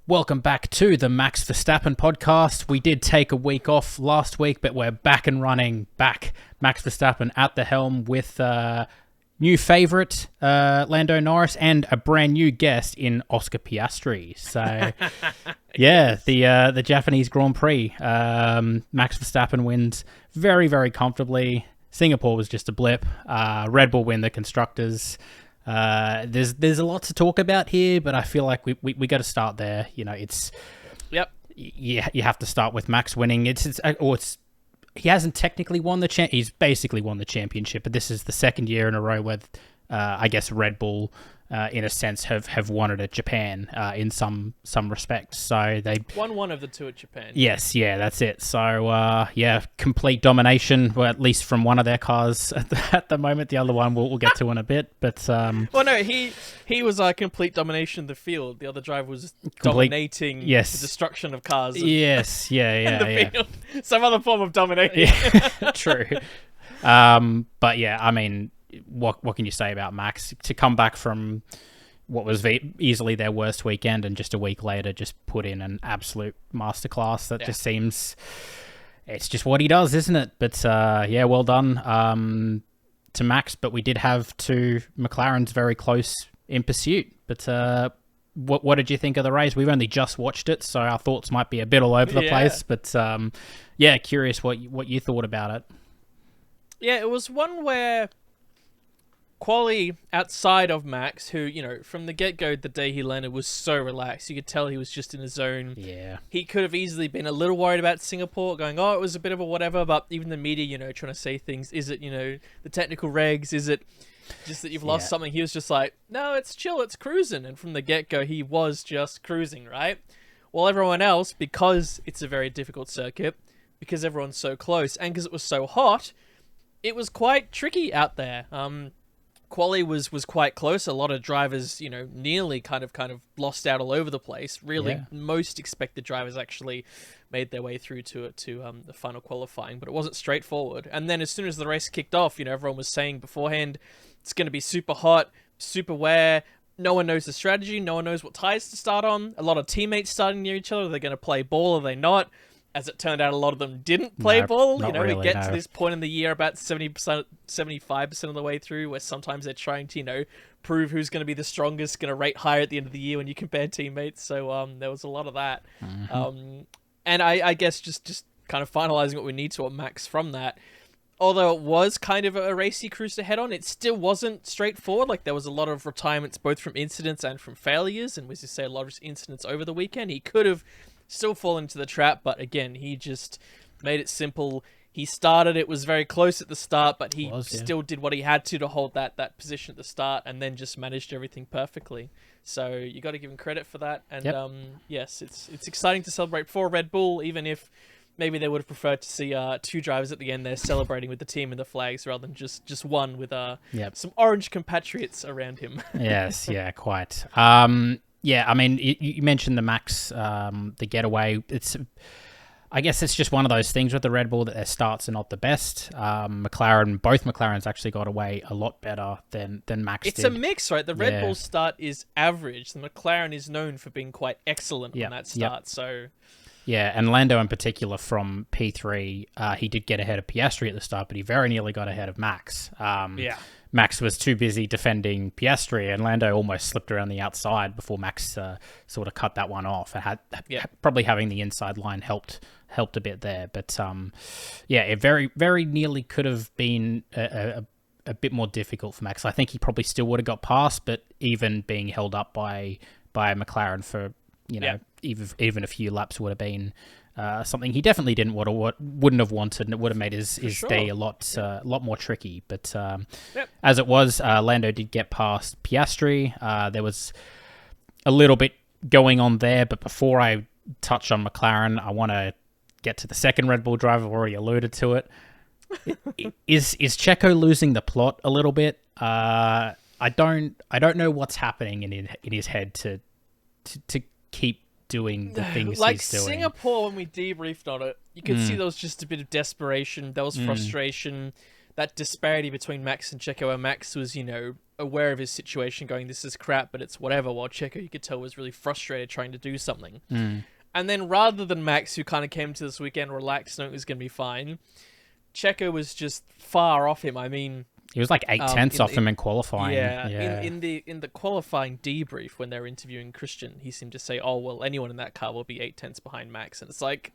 Welcome back to the Max Verstappen podcast. We did take a week off last week, but we're back and running back. Max Verstappen at the helm with new favourite Lando Norris and a brand new guest in Oscar Piastri. So, yeah, the Japanese Grand Prix. Max Verstappen wins very, very comfortably. Singapore was just a blip. Red Bull win the constructors. There's a lot to talk about here, but I feel like we got to start there. You know, it's you have to start with Max winning. He hasn't technically won the he's basically won the championship, but this is the second year in a row where I guess Red Bull in a sense have won it at Japan in some respects. So they won one of the two at Japan. Yes, yeah, that's it. So complete domination, well, at least from one of their cars at the moment. The other one we'll get to in a bit, but well, no, he was complete domination of the field. The other driver was dominating the destruction of cars. Yes, in the field. Some other form of domination. Yeah, true. But yeah, I mean, what can you say about Max to come back from what was easily their worst weekend and just a week later just put in an absolute masterclass? That just seems, it's just what he does, isn't it? But well done to Max. But we did have two McLarens very close in pursuit. But what did you think of the race? We've only just watched it, so our thoughts might be a bit all over the place. But curious what you thought about it. Yeah, it was one where quali outside of Max, who, you know, from the get-go, the day he landed was so relaxed. You could tell he was just in his zone. Yeah. He could have easily been a little worried about Singapore, going, it was a bit of a whatever, but even the media, you know, trying to say things. Is it, you know, the technical regs? Is it just that you've lost something? He was just like, no, it's chill, it's cruising. And from the get-go, he was just cruising, right? While everyone else, because it's a very difficult circuit, because everyone's so close, and because it was so hot, it was quite tricky out there. Quali was quite close. A lot of drivers, you know, nearly kind of lost out all over the place. Really, most expected drivers actually made their way through to the final qualifying, but it wasn't straightforward. And then as soon as the race kicked off, you know, everyone was saying beforehand, it's going to be super hot, super wear. No one knows the strategy. No one knows what tires to start on. A lot of teammates starting near each other. Are they going to play ball? Are they not? As it turned out, a lot of them didn't play ball. You know, really, we get to this point in the year about 70%, 75% of the way through, where sometimes they're trying to, you know, prove who's going to be the strongest, going to rate higher at the end of the year when you compare teammates. So there was a lot of that. Mm-hmm. And I guess just kind of finalizing what we need to on Max from that. Although it was kind of a racy cruise to head on, it still wasn't straightforward. Like, there was a lot of retirements, both from incidents and from failures. And as you say, a lot of incidents over the weekend. He could have still fall into the trap, but again, he just made it simple. He started, it was very close at the start, but he still did what he had to hold that position at the start, and then just managed everything perfectly. So you got to give him credit for that. And yes, it's exciting to celebrate for Red Bull, even if maybe they would have preferred to see two drivers at the end there celebrating with the team and the flags rather than just one with some orange compatriots around him. Yes, quite. Yeah, I mean, you mentioned the Max, the getaway. I guess it's just one of those things with the Red Bull that their starts are not the best. Both McLarens actually got away a lot better than Max did. It's a mix, right? The Red Bull start is average. The McLaren is known for being quite excellent on that start. So, yeah, and Lando in particular from P3, he did get ahead of Piastri at the start, but he very nearly got ahead of Max. Max was too busy defending Piastri, and Lando almost slipped around the outside before Max sort of cut that one off. And probably having the inside line helped a bit there. But it very, very nearly could have been a bit more difficult for Max. I think he probably still would have got past, but even being held up by McLaren for even a few laps would have been something he definitely wouldn't have wanted, and it would have made his day a lot more tricky. But as it was, Lando did get past Piastri. There was a little bit going on there, but before I touch on McLaren, I want to get to the second Red Bull driver. I've already alluded to it. Is Checo losing the plot a little bit? I don't know what's happening in his head to keep doing the things like he's doing. Singapore, when we debriefed on it, you could see there was just a bit of desperation, there was frustration, that disparity between Max and Checo, where Max was, you know, aware of his situation, going, "This is crap, but it's whatever." While Checo, you could tell, was really frustrated trying to do something. And then rather than Max, who kind of came to this weekend relaxed, knowing it was going to be fine, Checo was just far off him. I mean, he was like 8/10 off him in qualifying. Yeah. In the qualifying debrief, when they were interviewing Christian, he seemed to say, "Oh well, anyone in that car will be 8/10 behind Max," and it's like,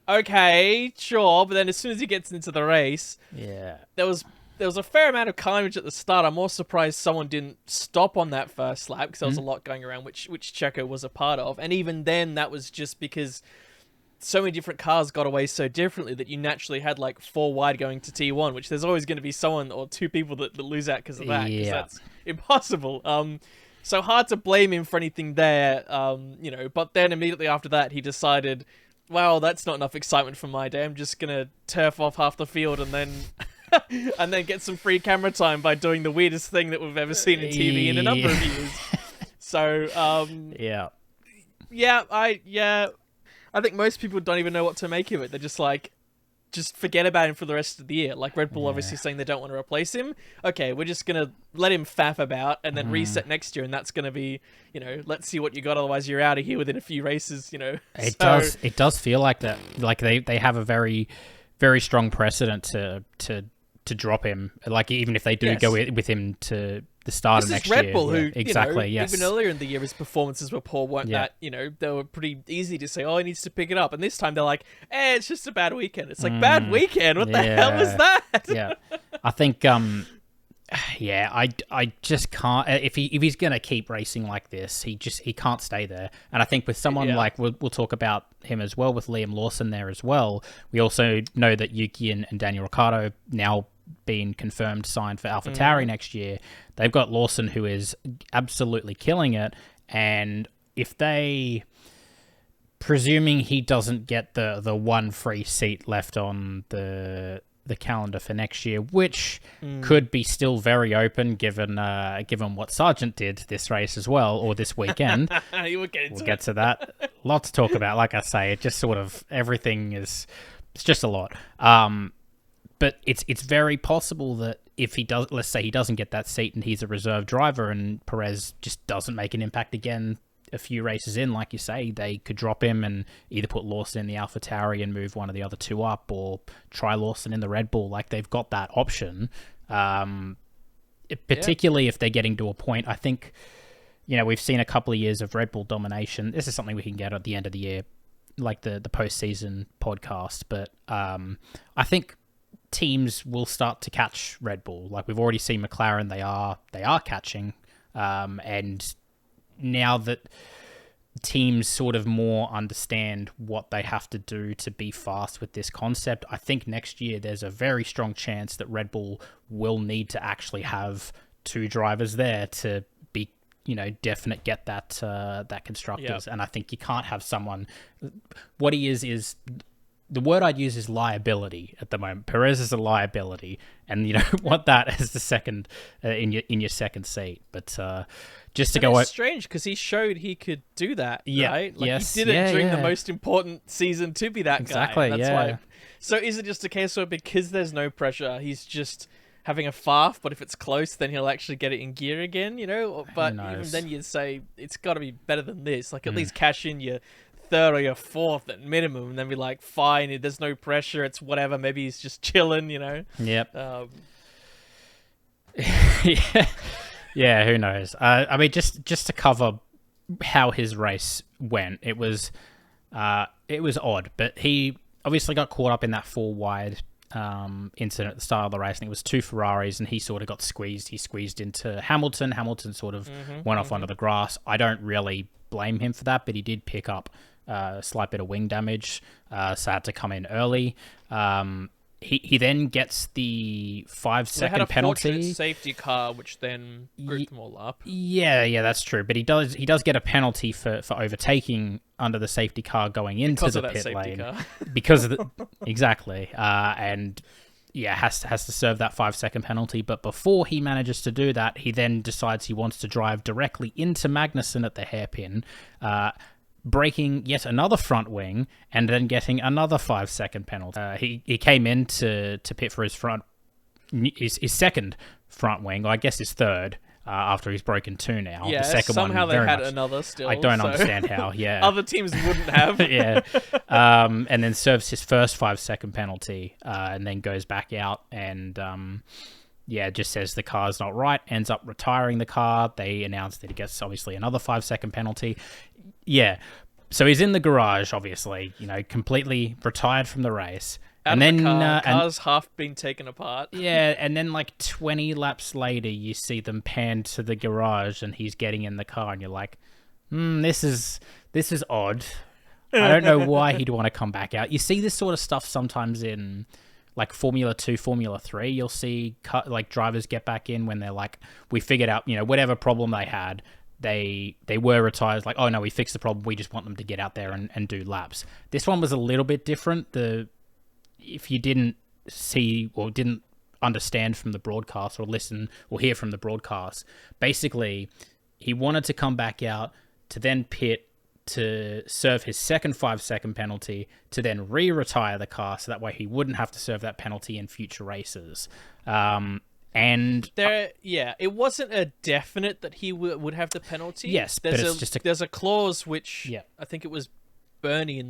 okay, sure. But then as soon as he gets into the race, there was a fair amount of carnage at the start. I'm more surprised someone didn't stop on that first lap, because there was a lot going around, which Checo was a part of. And even then, that was just because so many different cars got away so differently that you naturally had like 4 wide going to T1, which there's always going to be someone or 2 people that lose out because of that, because that's impossible. So hard to blame him for anything there, but then immediately after that, he decided, well, that's not enough excitement for my day. I'm just going to turf off half the field and then and then get some free camera time by doing the weirdest thing that we've ever seen in TV in a number of years. So, I think most people don't even know what to make of it. They're just like, just forget about him for the rest of the year. Like Red Bull obviously saying they don't want to replace him. Okay, we're just going to let him faff about and then reset next year, and that's going to be, let's see what you got, otherwise you're out of here within a few races, It does feel like that. Like they have a very, very strong precedent to drop him. Like even if they do go with him to the start of next year. This is Red Bull, who, yes. even earlier in the year, his performances were poor, weren't that, they were pretty easy to say, oh, he needs to pick it up. And this time they're like, it's just a bad weekend. It's like, bad weekend? What the hell was that? Yeah. I think, I just can't, if he's going to keep racing like this, he can't stay there. And I think with someone like, we'll talk about him as well, with Liam Lawson there as well. We also know that Yuki and Daniel Ricciardo now been confirmed signed for AlphaTauri next year. They've got Lawson, who is absolutely killing it, and if they, presuming he doesn't get the one free seat left on the calendar for next year, which could be still very open given what Sargent did this race as well, or this weekend. We'll get to that. Lot to talk about. Like I say, it just sort of, everything is, it's just a lot. But it's very possible that if he does, let's say he doesn't get that seat and he's a reserve driver and Perez just doesn't make an impact again a few races in, like you say, they could drop him and either put Lawson in the AlphaTauri and move one of the other 2 up, or try Lawson in the Red Bull. Like, they've got that option. Particularly if they're getting to a point, I think, we've seen a couple of years of Red Bull domination. This is something we can get at the end of the year, like the postseason podcast. But I think teams will start to catch Red Bull. Like, we've already seen McLaren, they are catching, and now that teams sort of more understand what they have to do to be fast with this concept, I think next year there's a very strong chance that Red Bull will need to actually have 2 drivers there to be, definite, get that constructors. And I think you can't have someone, what he is the word I'd use is liability at the moment. Perez is a liability, and you don't want that as the second in your second seat. But just to go, it's strange because he showed he could do that. Right? Like, yes, he did it during the most important season to be that exactly, guy. That's why. So is it just a case where, because there's no pressure, he's just having a faff, but if it's close, then he'll actually get it in gear again, But even then, you'd say it's got to be better than this. Like, at least cash in your 3rd or your 4th at minimum, and then be like, fine, there's no pressure, it's whatever, maybe he's just chilling, Yep. Yeah, who knows? I mean, just to cover how his race went, it was odd, but he obviously got caught up in that 4 wide incident at the start of the race. I think it was 2 Ferraris, and he sort of got squeezed. He squeezed into Hamilton. Hamilton sort of went off onto the grass. I don't really blame him for that, but he did pick up a slight bit of wing damage, so had to come in early. He then gets the 5-second penalty. Safety car, which then grouped them all up. Yeah, that's true. But he does get a penalty for overtaking under the safety car going into the pit lane because of the exactly. And yeah, has to serve that 5-second penalty. But before he manages to do that, he then decides he wants to drive directly into Magnussen at the hairpin, breaking yet another front wing, and then getting another 5-second penalty. He came in to pit for his front his second front wing, or I guess his third, after he's broken two now. Yeah, the second somehow one, they had another still. I don't understand how, yeah. Other teams wouldn't have. Yeah. And then serves his first 5-second penalty, and then goes back out and, just says the car's not right, ends up retiring the car. They announce that he gets, obviously, another 5-second penalty. Yeah. So he's in the garage, obviously, completely retired from the race. Out and then car's half been taken apart. Yeah, and then 20 laps later, you see them pan to the garage, and he's getting in the car, and you're like, this is odd. I don't know why he'd want to come back out. You see this sort of stuff sometimes in Formula 2, Formula 3. You'll see drivers get back in when they're like, we figured out, whatever problem they had, they were retired. Like, oh no, we fixed the problem. We just want them to get out there and do laps. This one was a little bit different. If you didn't see or didn't understand from the broadcast or listen or hear from the broadcast, basically he wanted to come back out to then pit to serve his second 5-second penalty to then retire the car, so that way he wouldn't have to serve that penalty in future races. It wasn't a definite that he would have the penalty. Yes, there's a clause which I think it was Bernie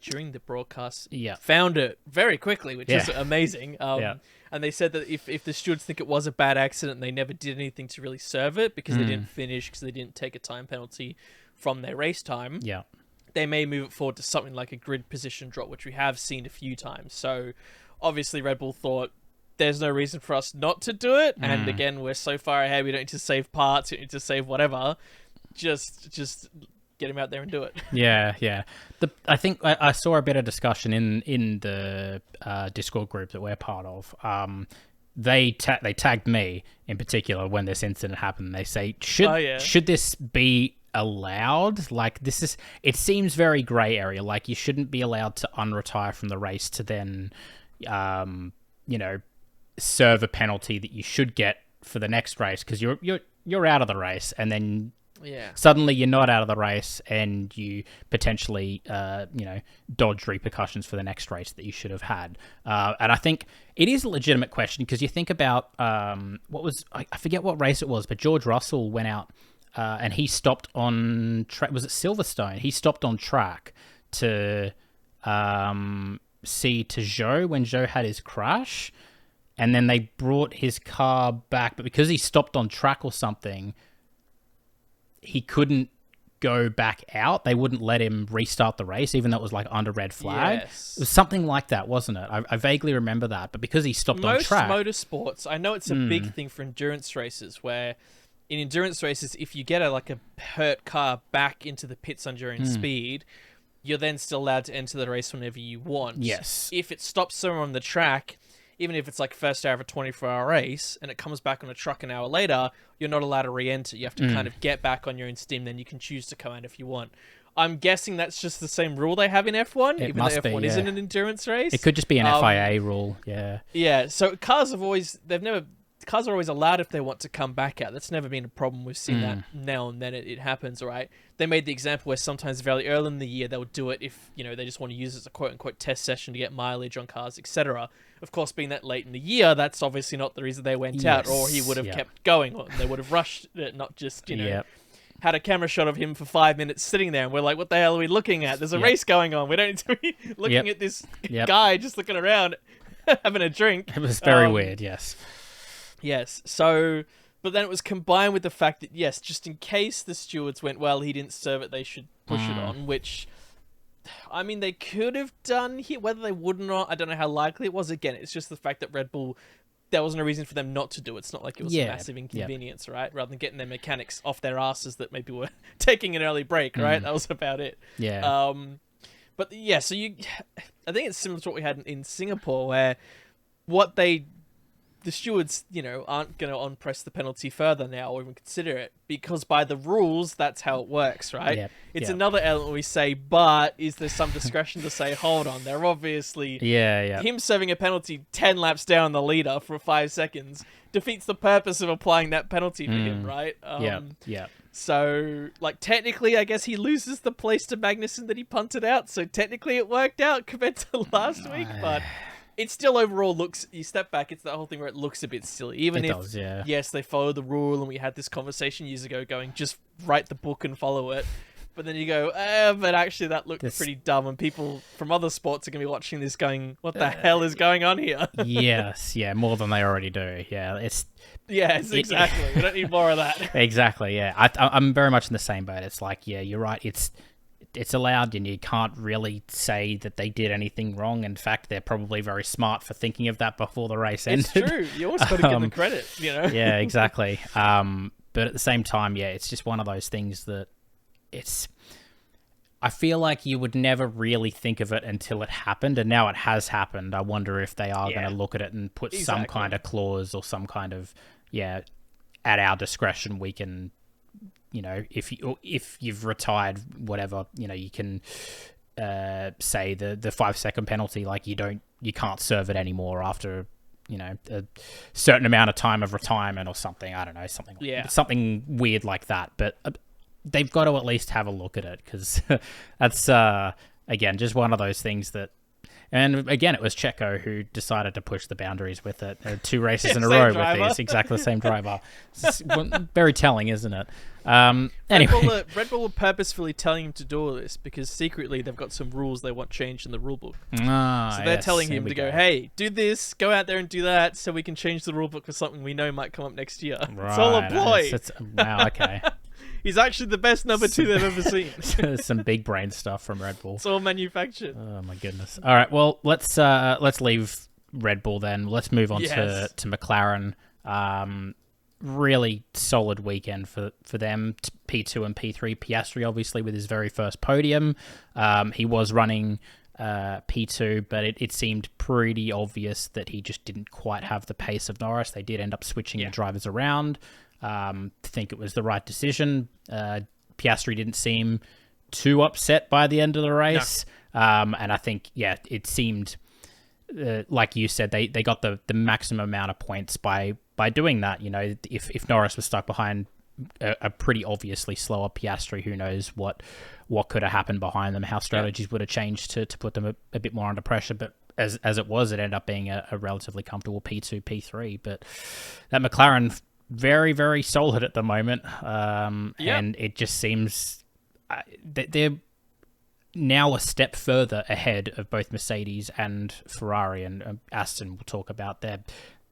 during the broadcast found it very quickly, which is amazing. And they said that if the stewards think it was a bad accident, they never did anything to really serve it because they didn't finish, because they didn't take a time penalty from their race time. Yeah, they may move it forward to something like a grid position drop, which we have seen a few times. So obviously Red Bull thought there's no reason for us not to do it. And again, we're so far ahead, we don't need to save parts, we don't need to save whatever. Just get him out there and do it. Yeah. I think I saw a bit of discussion in the Discord group that we're part of. They tagged me in particular when this incident happened. They say, should this be allowed? It seems very gray area. Like, you shouldn't be allowed to unretire from the race to then, serve a penalty that you should get for the next race, because you're out of the race, and then suddenly you're not out of the race, and you potentially dodge repercussions for the next race that you should have had. And I think it is a legitimate question, because you think about I forget what race it was, but George Russell went out and he stopped on track. Was it Silverstone? He stopped on track to see to Zhou when Zhou had his crash, and then they brought his car back, but because he stopped on track or something, he couldn't go back out. They wouldn't let him restart the race, even though it was under red flag. Yes. It was something like that, wasn't it? I vaguely remember that, but because he stopped on track. Most motorsports, I know it's a big thing for endurance races, where in endurance races, if you get a hurt car back into the pits on during speed, you're then still allowed to enter the race whenever you want. Yes. If it stops somewhere on the track, even if it's first hour of a 24-hour race and it comes back on a truck an hour later, you're not allowed to re-enter. You have to kind of get back on your own steam, then you can choose to come out if you want. I'm guessing that's just the same rule they have in F1, even though F1 isn't an endurance race. It could just be an FIA rule, yeah. Yeah, so cars are always allowed if they want to come back out. That's never been a problem. We've seen that now and then it happens, right? They made the example where sometimes very early in the year they'll do it if, they just want to use it as a quote-unquote test session to get mileage on cars, etc. Of course, being that late in the year, that's obviously not the reason they went out, or he would have kept going, or they would have rushed it, not just, had a camera shot of him for 5 minutes sitting there, and we're like, what the hell are we looking at? There's a race going on. We don't need to be looking at this guy just looking around having a drink. It was very weird, yes. Yes, so, but then it was combined with the fact that, yes, just in case the stewards went, well, he didn't serve it, they should push it on, which, I mean, they could have done here. Whether they would or not, I don't know how likely it was. Again, it's just the fact that Red Bull, there wasn't a reason for them not to do it. It's not like it was a massive inconvenience, right? Rather than getting their mechanics off their asses that maybe were taking an early break, right? That was about it. Yeah. But yeah, so I think it's similar to what we had in Singapore, where the stewards, aren't going to on-press the penalty further now or even consider it, because by the rules, that's how it works, right? It's another element we say, but is there some discretion to say, hold on, they're obviously... Him serving a penalty 10 laps down the leader for 5 seconds defeats the purpose of applying that penalty for him, right? So, technically, I guess he loses the place to Magnussen that he punted out, so technically it worked out compared to last week, but... it still overall looks, you step back, it's the whole thing where it looks a bit silly. Even it if, does, yeah. yes, they follow the rule, and we had this conversation years ago going, just write the book and follow it. But then you go, but actually that looked pretty dumb, and people from other sports are going to be watching this going, what the hell is going on here? Yes, yeah, more than they already do. Yeah, Yes, exactly. We don't need more of that. Exactly, yeah. I'm very much in the same boat. It's like, yeah, you're right. It's allowed, and you can't really say that they did anything wrong. In fact, they're probably very smart for thinking of that before the race ended. It's true. You always got to give them credit, you know? Yeah, exactly. But at the same time, yeah, it's just one of those things that I feel like you would never really think of it until it happened, and now it has happened. I wonder if they are going to look at it and put some kind of clause or some kind of, at our discretion, we can, if you've retired, whatever, you can say the 5-second penalty, like you can't serve it anymore after, a certain amount of time of retirement or something. I don't know, something weird like that. But they've got to at least have a look at it, because that's, again, just one of those things that... And again, it was Checo who decided to push the boundaries with it. 2 races in a row with these. Exactly the same driver. It's very telling, isn't it? Anyway. Red Bull are purposefully telling him to do all this because secretly they've got some rules they want changed in the rule book. So they're telling him to go, hey, do this, go out there and do that, so we can change the rule book for something we know might come up next year. Right. It's all a ploy. Wow, okay. He's actually the best number 2 they've ever seen. Some big brain stuff from Red Bull. It's all manufactured. Oh my goodness. All right, well, let's leave Red Bull then. Let's move on to McLaren. Really solid weekend for them. P2 and P3. Piastri, obviously, with his very first podium. He was running P2, but it seemed pretty obvious that he just didn't quite have the pace of Norris. They did end up switching the drivers around. Think it was the right decision. Piastri didn't seem too upset by the end of the race. No. And I think, it seemed, like you said, they got the maximum amount of points by doing that. If Norris was stuck behind a pretty obviously slower Piastri, who knows what could have happened behind them, how strategies would have changed to put them a bit more under pressure. But as it was, it ended up being a relatively comfortable P2, P3. But that McLaren... very, very solid at the moment. And it just seems that they're now a step further ahead of both Mercedes and Ferrari, and Aston will talk about. They're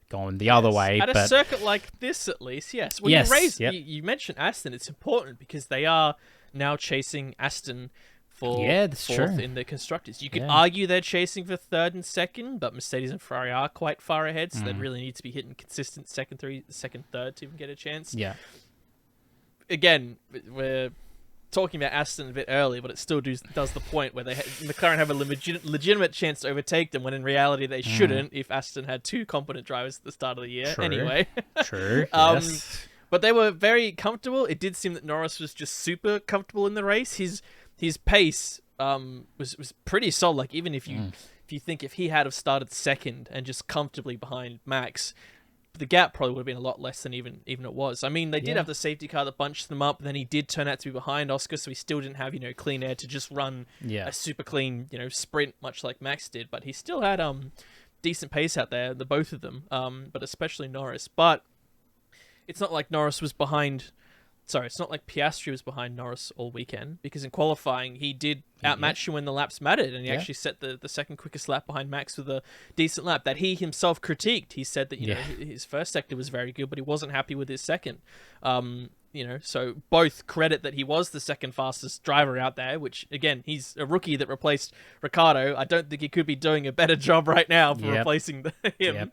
going the other way. At a circuit like this, at least, yes. When you mentioned Aston, it's important because they are now chasing Aston for fourth in the constructors. You could argue they're chasing for third and second, but Mercedes and Ferrari are quite far ahead, so they really need to be hitting consistent second, third to even get a chance. Yeah. Again, we're talking about Aston a bit early, but it still does the point where McLaren have a legitimate chance to overtake them, when in reality they shouldn't if Aston had 2 competent drivers at the start of the year. True. Anyway. True, yes. But they were very comfortable. It did seem that Norris was just super comfortable in the race. His pace was pretty solid. Like, even if you think if he had have started second and just comfortably behind Max, the gap probably would have been a lot less than even it was. I mean, they did have the safety car that bunched them up. Then he did turn out to be behind Oscar, so he still didn't have clean air to just run a super clean sprint, much like Max did. But he still had decent pace out there, the both of them, but especially Norris. But it's not like Norris was behind. Sorry, it's not like Piastri was behind Norris all weekend, because in qualifying, he did outmatch you when the laps mattered, and he actually set the second quickest lap behind Max with a decent lap that he himself critiqued. He said that his first sector was very good, but he wasn't happy with his second. So both credit that he was the second fastest driver out there, which, again, he's a rookie that replaced Ricciardo. I don't think he could be doing a better job right now for replacing him.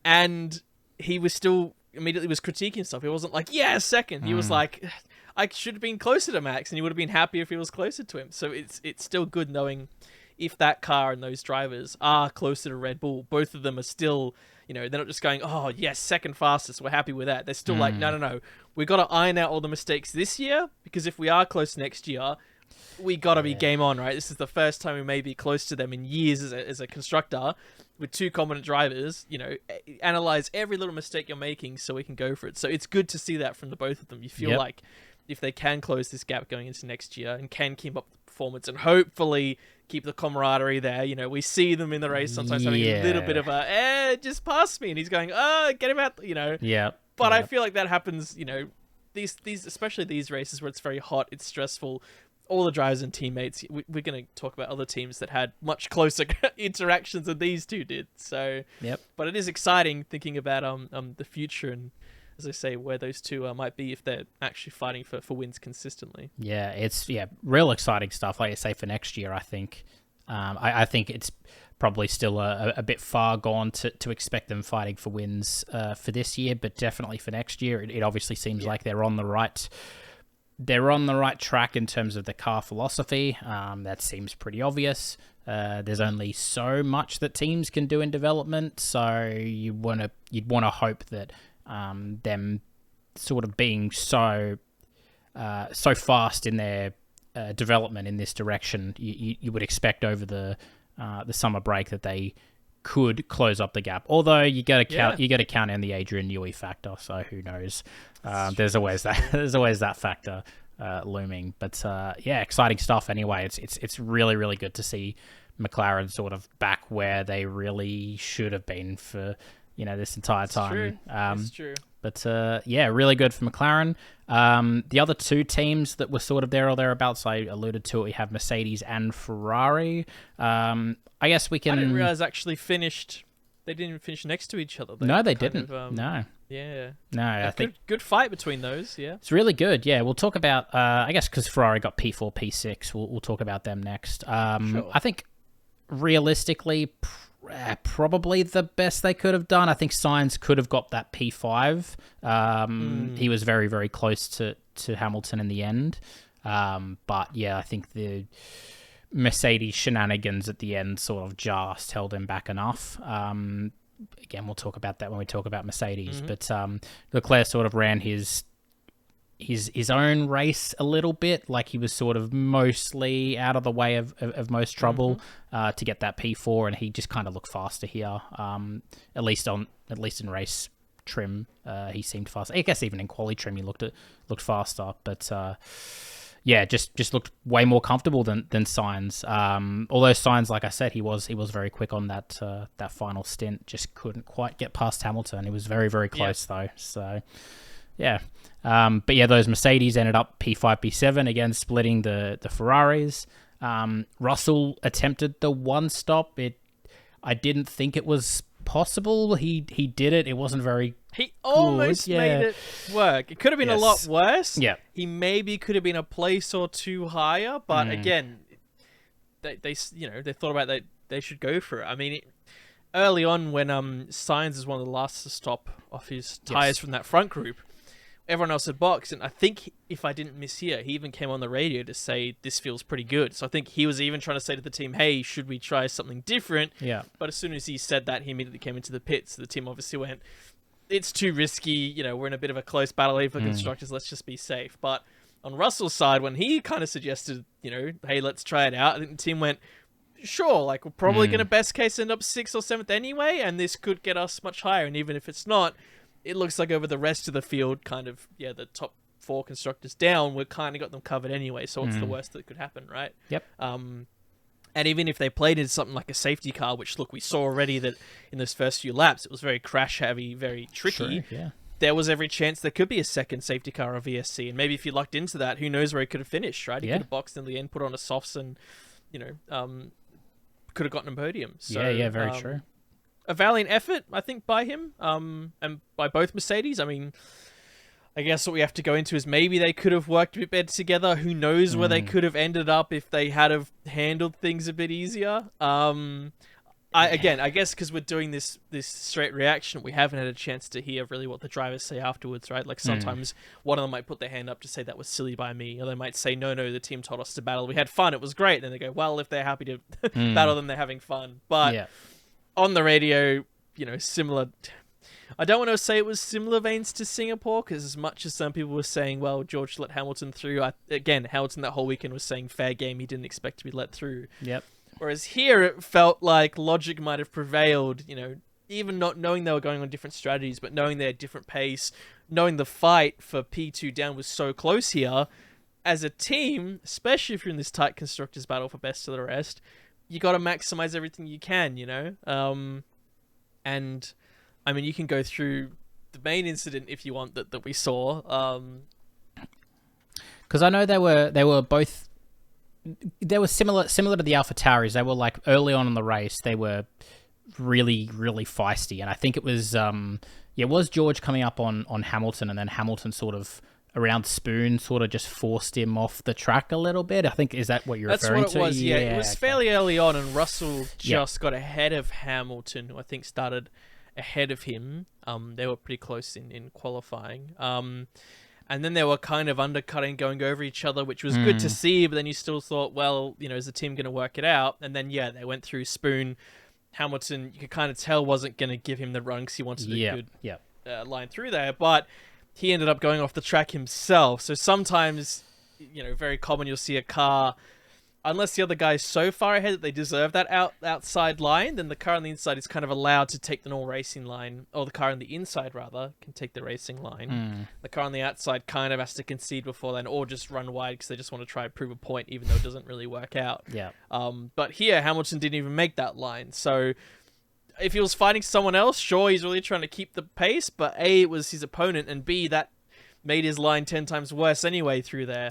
And he was still... immediately was critiquing stuff. He wasn't like, second. He was like, I should have been closer to Max, and he would have been happier if he was closer to him. So it's still good knowing if that car and those drivers are closer to Red Bull, both of them are still, they're not just going, oh, yes, second fastest, we're happy with that. They're still like, no. We've got to iron out all the mistakes this year, because if we are close next year, we got to be game on, right? This is the first time we may be close to them in years as a constructor with 2 competent drivers. Analyze every little mistake you're making so we can go for it. So it's good to see that from the both of them. You feel like if they can close this gap going into next year and can keep up the performance and hopefully keep the camaraderie there. You know, we see them in the race sometimes having a little bit of just pass me, and he's going, get him out, you know. Yeah. But I feel like that happens, you know, these especially these races where it's very hot, it's stressful. All the drivers and teammates, we're going to talk about other teams that had much closer interactions than these two did. So, but it is exciting thinking about the future and, as I say, where those two might be if they're actually fighting for wins consistently. Yeah, it's real exciting stuff. Like I say, for next year, I think. I think it's probably still a bit far gone to expect them fighting for wins for this year, but definitely for next year, it obviously seems like they're on the right. They're on the right track in terms of the car philosophy. That seems pretty obvious. There's only so much that teams can do in development, so you'd want to hope that them sort of being so fast in their development in this direction, you would expect over the summer break that they could close up the gap. Although you got to count in the Adrian Newey factor, so who knows? There's always that factor looming. But exciting stuff. Anyway, it's really, really good to see McLaren sort of back where they really should have been for this entire time. It's true. But really good for McLaren. The other two teams that were sort of there or thereabouts, I alluded to it. We have Mercedes and Ferrari. I guess we can. I didn't realize actually finished. They didn't even finish next to each other. No, they didn't. No. Yeah. No, I think good fight between those. Yeah. It's really good. Yeah, we'll talk about. I guess because Ferrari got P4, P6, we'll talk about them next. Sure. I think realistically, probably the best they could have done. I think Sainz could have got that P5. He was very, very close to Hamilton in the end. But yeah, I think the Mercedes shenanigans at the end sort of just held him back enough. Again, we'll talk about that when we talk about Mercedes. But Leclerc sort of ran his own race a little bit, like he was sort of mostly out of the way of most trouble to get that P4, and he just kind of looked faster here. At least in race trim, he seemed faster. I guess even in quali trim, he looked faster, but just looked way more comfortable than Sainz. Although Sainz, like I said, he was very quick on that final stint. Just couldn't quite get past Hamilton. It was very, very close though. So yeah. But yeah, those Mercedes ended up P5, P7, again, splitting the Ferraris. Russell attempted the one stop. I didn't think it was possible. He did it. It wasn't very He almost made it work. It could have been a lot worse. Yeah. He maybe could have been a place or two higher, but again, they thought about that they should go for it. I mean, early on when Sainz is one of the last to stop off his tires from that front group, everyone else had boxed, and I think, if I didn't mishear, he even came on the radio to say this feels pretty good. So I think he was even trying to say to the team, hey, should we try something different? Yeah. But as soon as he said that, he immediately came into the pits. The team obviously went, it's too risky, we're in a bit of a close battle here for constructors, let's just be safe. But on Russell's side, when he kind of suggested, hey, let's try it out, I think the team went, sure, like we're probably going to best case end up 6th or 7th anyway, and this could get us much higher, and even if it's not, it looks like over the rest of the field, the top 4 constructors down, we've kind of got them covered anyway, so what's the worst that could happen, right? Yep. And even if they played into something like a safety car, which, look, we saw already that in those first few laps, it was very crash-heavy, very tricky. Sure, yeah. There was every chance there could be a second safety car or VSC, and maybe if you lucked into that, who knows where he could have finished, right? He could have boxed in the end, put on a softs, and, could have gotten a podium. So, very true. A valiant effort, I think, by him, and by both Mercedes. I mean, I guess what we have to go into is maybe they could have worked a bit better together. Who knows where they could have ended up if they had have handled things a bit easier. I guess because we're doing this straight reaction, we haven't had a chance to hear really what the drivers say afterwards, right? Like sometimes one of them might put their hand up to say that was silly by me, or they might say, no, the team told us to battle. We had fun. It was great. And then they go, well, if they're happy to battle, then they're having fun. But on the radio, similar. I don't want to say it was similar veins to Singapore, because as much as some people were saying, well, George let Hamilton through, Hamilton that whole weekend was saying fair game, he didn't expect to be let through. Yep. Whereas here it felt like logic might have prevailed, even not knowing they were going on different strategies, but knowing they had different pace, knowing the fight for P2 down was so close here, as a team, especially if you're in this tight constructors battle for best of the rest, you got to maximize everything you can, and I mean, you can go through the main incident if you want that we saw. Because I know they were both. They were similar to the AlphaTauris. They were like early on in the race. They were really, really feisty, and I think it was George coming up on Hamilton, and then Hamilton sort of around Spoon sort of just forced him off the track a little bit. I think, is that what you're referring to? That's what it was. Yeah, it was fairly early on, and Russell just got ahead of Hamilton, who I think started ahead of him. They were pretty close in qualifying. And then they were kind of undercutting, going over each other, which was good to see, but then you still thought, well, is the team going to work it out? And then, they went through Spoon. Hamilton, you could kind of tell, wasn't going to give him the run because he wanted a good line through there, but he ended up going off the track himself. So sometimes, very common, you'll see a car, unless the other guy's so far ahead that they deserve that outside line, then the car on the inside is kind of allowed to take the normal racing line, or the car on the inside, rather, can take the racing line. The car on the outside kind of has to concede before then, or just run wide because they just want to try and prove a point, even though it doesn't really work out. Yeah. But here, Hamilton didn't even make that line. So if he was fighting someone else, sure, he's really trying to keep the pace, but A, it was his opponent, and B, that made his line 10 times worse anyway through there.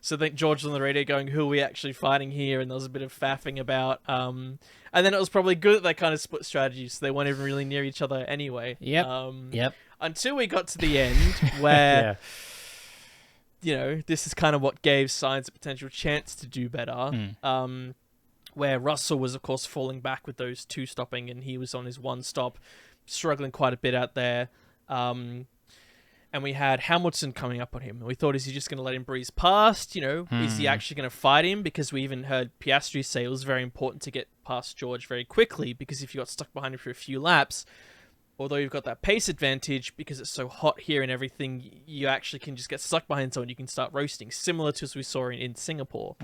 So I think George was on the radio going, who are we actually fighting here? And there was a bit of faffing about. And then it was probably good that they kind of split strategies, so they weren't even really near each other anyway. Yep. Until we got to the end, where, this is kind of what gave Sainz a potential chance to do better. Where Russell was, of course, falling back with those two stopping, and he was on his one stop, struggling quite a bit out there. And we had Hamilton coming up on him. And we thought, is he just going to let him breeze past? Is he actually going to fight him? Because we even heard Piastri say it was very important to get past George very quickly, because if you got stuck behind him for a few laps, although you've got that pace advantage, because it's so hot here and everything, you actually can just get stuck behind someone. You can start roasting, similar to as we saw in Singapore.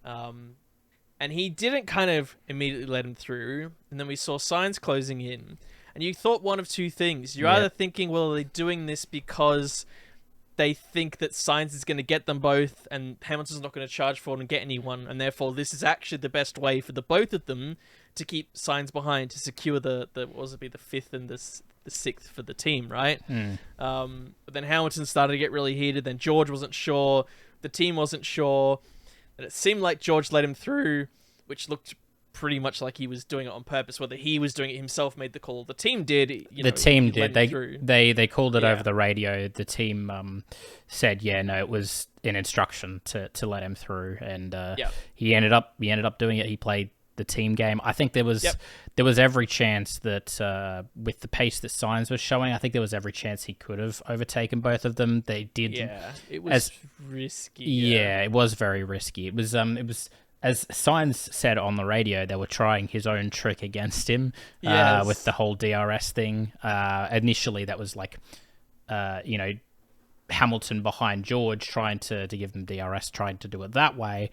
And he didn't kind of immediately let him through. And then we saw Sainz closing in. And you thought one of two things. You're either thinking, well, are they doing this because they think that Sainz is going to get them both and Hamilton's not going to charge forward and get anyone, and therefore this is actually the best way for the both of them to keep Sainz behind to secure the fifth and the sixth for the team, right? But then Hamilton started to get really heated. Then George wasn't sure. The team wasn't sure. And it seemed like George let him through, which looked pretty much like he was doing it on purpose. Whether he was doing it himself made the call. The team did. The team did. They called it over the radio. The team said, it was an instruction to let him through, and he ended up doing it. He played the team game. I think there was every chance that with the pace that Sainz was showing, I think there was every chance he could have overtaken both of them. They did. Yeah, it was risky. Yeah, it was very risky. It was as Sainz said on the radio, they were trying his own trick against him with the whole DRS thing. Initially, that was like, Hamilton behind George trying to give them DRS, trying to do it that way.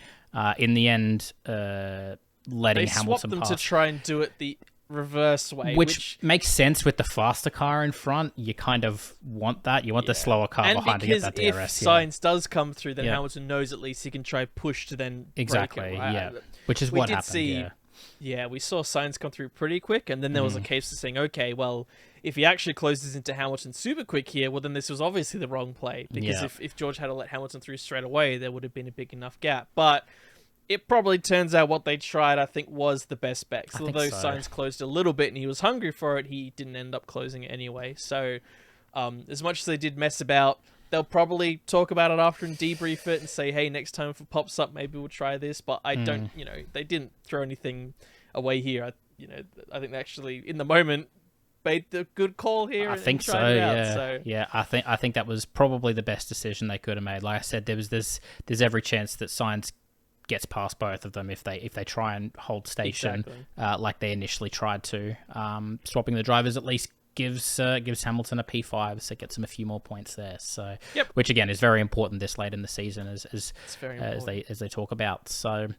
In the end, letting Hamilton pass. They swapped them to try and do it the reverse way. Which makes sense with the faster car in front. You kind of want that. You want the slower car behind to get that DRS. And because if Sainz does come through, then Hamilton knows at least he can try push to then break it, right? Which is what happened. We saw Sainz come through pretty quick, and then there was a case of saying, okay, well, if he actually closes into Hamilton super quick here, well, then this was obviously the wrong play. Because if George had to let Hamilton through straight away, there would have been a big enough gap. But it probably turns out what they tried, I think, was the best bet. So although Sainz closed a little bit and he was hungry for it, he didn't end up closing it anyway. So as much as they did mess about, they'll probably talk about it after and debrief it and say, hey, next time if it pops up, maybe we'll try this. But I don't, they didn't throw anything away here. I think they actually, in the moment, made the good call here. I think so. Yeah. I think that was probably the best decision they could have made. Like I said, there's every chance that Sainz gets past both of them if they try and hold station like they initially tried to. Swapping the drivers at least gives Hamilton a P5, so it gets him a few more points there. So, which again is very important this late in the season as they talk about. So,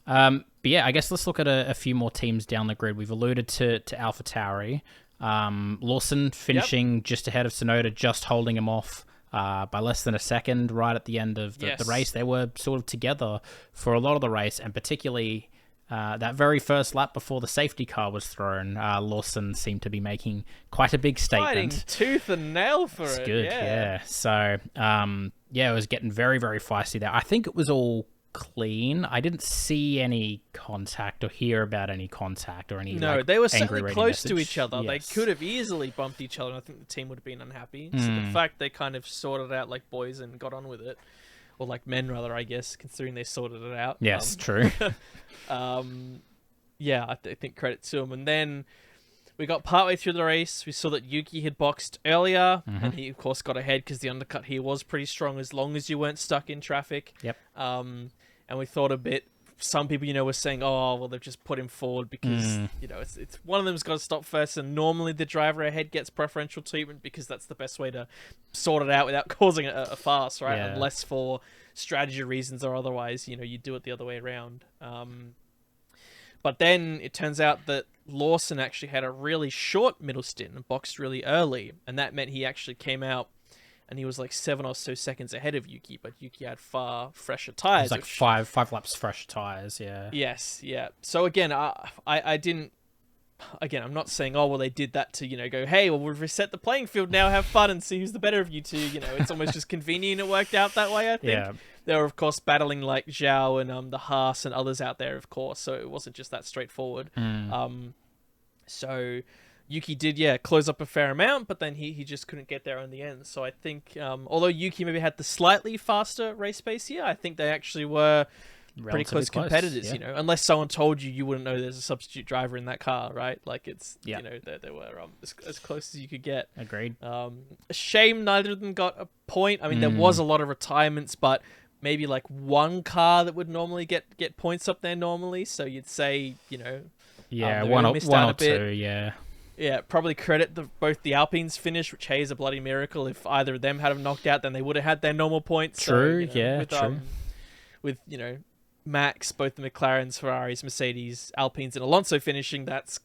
but I guess let's look at a few more teams down the grid. We've alluded to AlphaTauri. Lawson finishing just ahead of Tsunoda, just holding him off by less than a second right at the end of the race. They were sort of together for a lot of the race, and particularly that very first lap before the safety car was thrown, Lawson seemed to be making quite a big statement. Fighting tooth and nail for it's it. Good, yeah. So, it was getting very, very feisty there. I think it was all clean. I didn't see any contact or hear about any contact or any. No, they were certainly close message. To each other. Yes. They could have easily bumped each other, and I think the team would have been unhappy. So the fact they kind of sorted it out like boys and got on with it, or like men rather, I guess, considering they sorted it out. Yes, true. I think credit to them. And then we got partway through the race. We saw that Yuki had boxed earlier, and he of course got ahead because the undercut here was pretty strong as long as you weren't stuck in traffic. Yep. And we thought a bit. Some people, were saying, "Oh, well, they've just put him forward because it's one of them's got to stop first." And normally the driver ahead gets preferential treatment because that's the best way to sort it out without causing a farce, right? Yeah. Unless for strategy reasons or otherwise, you do it the other way around. But then it turns out that Lawson actually had a really short middle stint and boxed really early, and that meant he actually came out. And he was like 7 or so seconds ahead of Yuki, but Yuki had far fresher tires. It was like five laps fresh tires, yeah. Yes, yeah. So again, I didn't. Again, I'm not saying, oh well, they did that to go, hey, well we've reset the playing field now, have fun and see who's the better of you two. It's almost just convenient it worked out that way. I think. Yeah. They were of course battling like Zhao and the Haas and others out there, of course. So it wasn't just that straightforward. So Yuki did, close up a fair amount, but then he just couldn't get there in the end. So I think, although Yuki maybe had the slightly faster race pace here, I think they actually were pretty close competitors, unless someone told you wouldn't know there's a substitute driver in that car, right? Like it's, they were as close as you could get. Agreed. A shame neither of them got a point. I mean, there was a lot of retirements, but maybe like one car that would normally get points up there normally. So you'd say, one or two, yeah. Yeah, probably credit both the Alpines finish, which is a bloody miracle. If either of them had them knocked out, then they would have had their normal points. True, true. With Max, both the McLarens, Ferraris, Mercedes, Alpines, and Alonso finishing, that's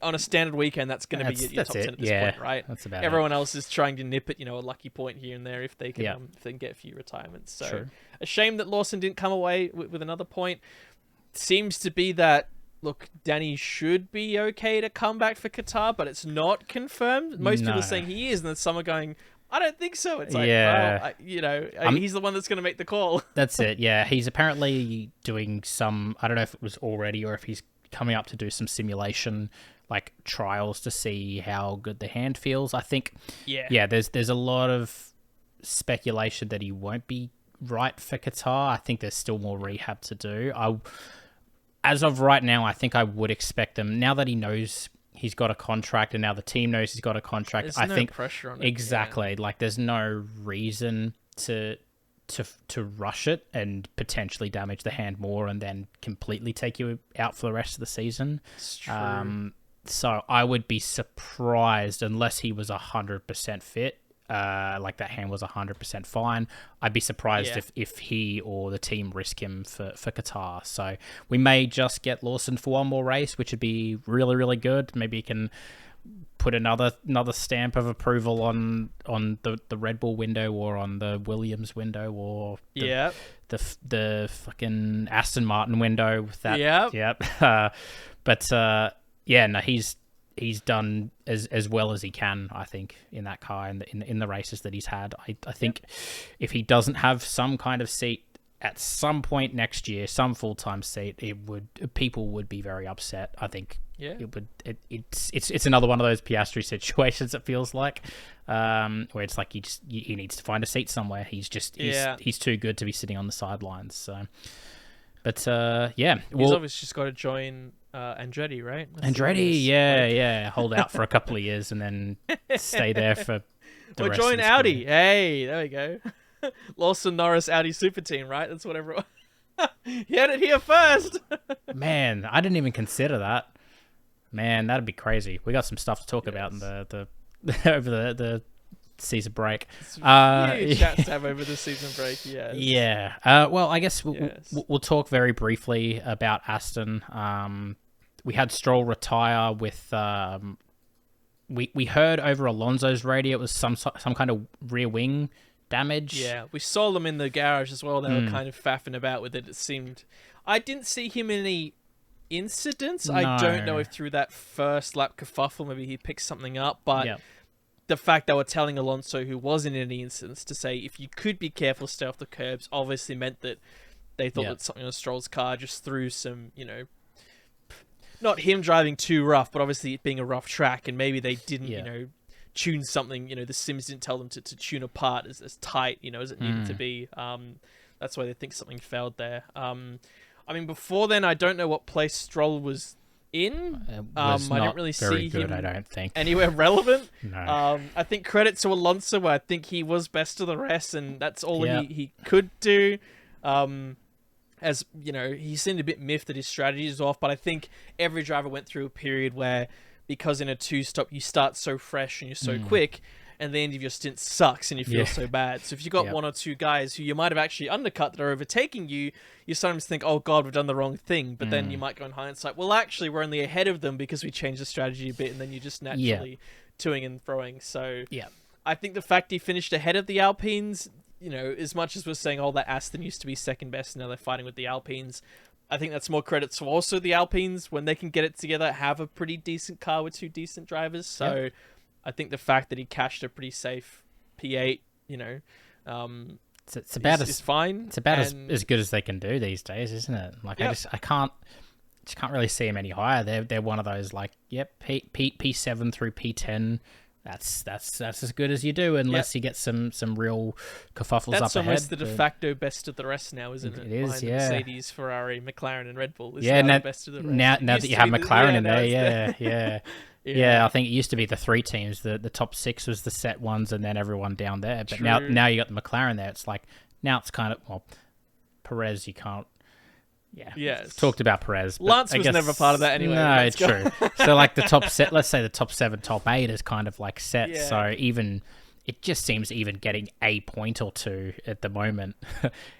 on a standard weekend. That's going to be your top 10 at this point, right? That's about Everyone else is trying to nip at a lucky point here and there if they can if they can get a few retirements. So true. A shame that Lawson didn't come away with another point. Seems to be that. Look, Danny should be okay to come back for Qatar, but it's not confirmed. Most people are saying he is, and then some are going, I don't think so. It's like, he's the one that's going to make the call. That's it, yeah. He's apparently doing some, I don't know if it was already or if he's coming up to do some simulation, like trials to see how good the hand feels. I think, there's a lot of speculation that he won't be right for Qatar. I think there's still more rehab to do. As of right now, I think I would expect them, now that he knows he's got a contract and now the team knows he's got a contract, there's I no think pressure on it. Exactly. Like there's no reason to rush it and potentially damage the hand more and then completely take you out for the rest of the season. It's true. So I would be surprised unless he was 100% fit. Like that hand was 100% fine. I'd be surprised if he or the team risk him for Qatar. So we may just get Lawson for one more race, which would be really, really good. Maybe he can put another stamp of approval on the Red Bull window or on the Williams window or the fucking Aston Martin window with that. He's done as well as he can, I think, in that car in the races that he's had. I think if he doesn't have some kind of seat at some point next year, some full-time seat, people would be very upset. I think it's another one of those Piastri situations. It feels like where it's like he needs to find a seat somewhere. He's too good to be sitting on the sidelines. So, but he's obviously just got to join. Andretti, right? Andretti, hold out for a couple of years and then stay there for the rest join of his Audi. career. Hey, there we go. Lawson Norris Audi super team, right? That's what everyone. He had it here first. Man, I didn't even consider that. Man, that'd be crazy. We got some stuff to talk about in the over the season break. Huge chats to have over the season break. Well, I guess we'll talk very briefly about Aston. We had Stroll retire with we heard over Alonso's radio it was some kind of rear wing damage. Yeah, we saw them in the garage as well. They were kind of faffing about with it. It seemed. I didn't see him in any incidents. No. I don't know if through that first lap kerfuffle maybe he picked something up, but the fact they were telling Alonso, who was in any incidents, to say if you could be careful, stay off the curbs, obviously meant that they thought that something on Stroll's car just threw some, not him driving too rough, but obviously it being a rough track, and maybe they didn't, tune something, the sims didn't tell them to tune a part as tight, as it needed to be. That's why they think something failed there. I mean, before then, I don't know what place Stroll was in. I didn't really see him I don't think. anywhere relevant. No. I think credit to Alonso, where I think he was best of the rest, and that's all he could do. As he seemed a bit miffed that his strategy is off, but I think every driver went through a period where, because in a two-stop you start so fresh and you're so quick, and the end of your stint sucks and you feel so bad. So if you've got one or two guys who you might have actually undercut that are overtaking you, you sometimes think, oh God, we've done the wrong thing. But then you might go in hindsight, well, actually, we're only ahead of them because we changed the strategy a bit, and then you're just naturally toing and throwing. So I think the fact he finished ahead of the Alpines, as much as we're saying, oh, that Aston used to be second best, and now they're fighting with the Alpines, I think that's more credit to also the Alpines, when they can get it together, have a pretty decent car with two decent drivers. So I think the fact that he cashed a pretty safe P8, it's about is fine. It's about as good as they can do these days, isn't it? Like I can't really see him any higher. They're one of those P7 through P10. That's as good as you do, unless you get some real kerfuffles up ahead. That's almost the de facto best of the rest now, isn't it? It is, Behind the Mercedes, Ferrari, McLaren, and Red Bull. Now, the best of the rest. Now that you have McLaren in there, yeah, I think it used to be the three teams. The top six was the set ones, and then everyone down there. But now you got the McLaren there. It's like, now it's kind of, Perez, you can't. Yeah. Talked about Perez. But Lance was never part of that anyway. No, it's true. So like the top set, let's say the top 7, top 8 is kind of like set. Yeah. So it just seems even getting a point or two at the moment,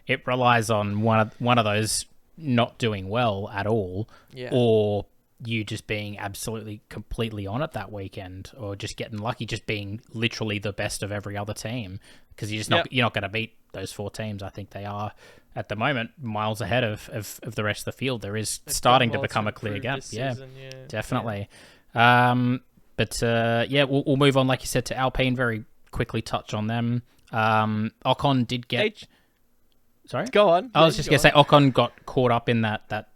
it relies on one of those not doing well at all, or you just being absolutely completely on it that weekend, or just getting lucky, just being literally the best of every other team, because you're not going to beat those 4 teams. I think they are at the moment miles ahead of the rest of the field. There is starting to become a clear gap. Season, Definitely. We'll move on, like you said, to Alpine. Very quickly touch on them. Ocon did get. Sorry, go on. I was just going to say Ocon got caught up in that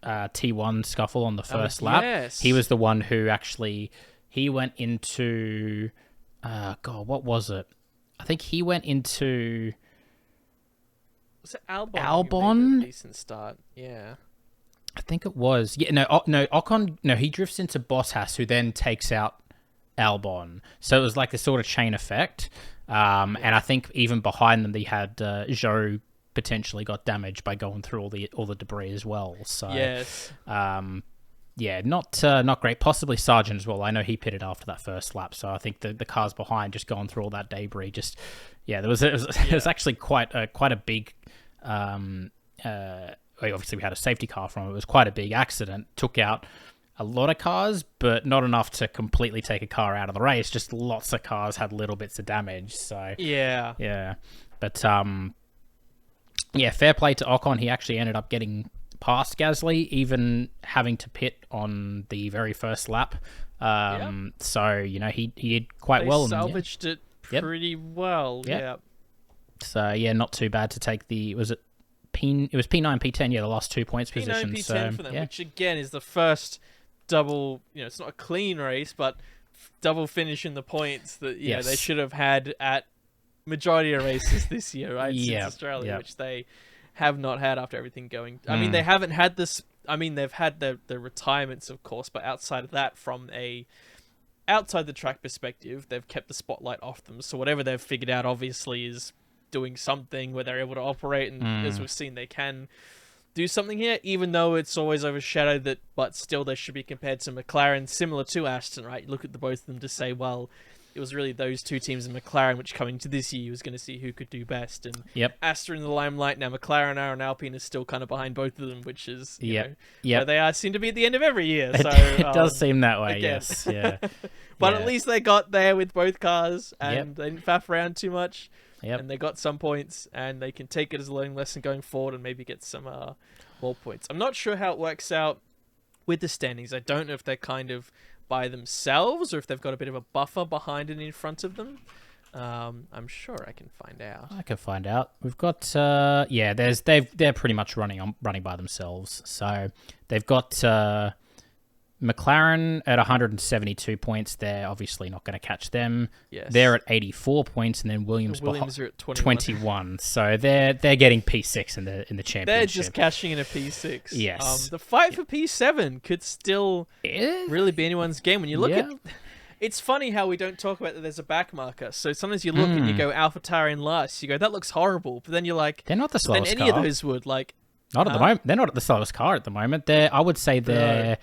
T1 scuffle on the first lap. Yes. He was the one who actually went into. What was it? I think he went into. Was it Albon? Albon? Decent start, yeah. I think it was. Yeah, no, Ocon. No, he drifts into Bottas, who then takes out Albon. So it was like this sort of chain effect. And I think even behind them, they had Zhou potentially got damaged by going through all the debris as well. So yes. Not great. Possibly Sargent as well. I know he pitted after that first lap, so I think the cars behind just going through all that debris. It was actually quite a big. Obviously, we had a safety car from it. It was quite a big accident. Took out a lot of cars, but not enough to completely take a car out of the race. Just lots of cars had little bits of damage. So yeah. But fair play to Ocon. He actually ended up getting past Gasly, even having to pit on the very first lap. So he did quite well. They salvaged it pretty well. Yeah. So not too bad to take the. It was P9, P10. Yeah, the last 2 points P9, position. P10 so, for them, which again is the first double. It's not a clean race, but double finish in the points that they should have had at majority of races this year, right? Since Australia, which they have not had after everything going. I mean, they haven't had this. I mean, they've had the retirements, of course, but outside of that, from a outside the track perspective, they've kept the spotlight off them. So whatever they've figured out, obviously, is doing something where they're able to operate, and as we've seen, they can do something here, even though it's always overshadowed but still they should be compared to McLaren, similar to Aston, right? You look at the both of them to say, well, it was really those two teams in McLaren, which coming to this year was going to see who could do best. And Aston in the limelight now. McLaren and Alpine is still kind of behind both of them, which is where they seem to be at the end of every year. So it does seem that way. Again. Yes, yeah. But at least they got there with both cars, and they didn't faff around too much. And they got some points, and they can take it as a learning lesson going forward, and maybe get some more points. I'm not sure how it works out with the standings. I don't know if they're kind of by themselves or if they've got a bit of a buffer behind and in front of them. I'm sure I can find out. I can find out. We've got they're pretty much running by themselves. So they've got McLaren at 172 points. They're obviously not going to catch them. Yes. They're at 84 points, and then Williams are at 21. So they're getting P6 in the championship. They're just cashing in a P6. Yes. The fight for P7 could still really be anyone's game. When you look at, it's funny how we don't talk about that there's a back marker. So sometimes you look and you go AlphaTauri in last. You go, that looks horrible. But then you're like, they're not the slowest then car. Any of those would like. Not at the moment. They're not at the slowest car at the moment. I would say they're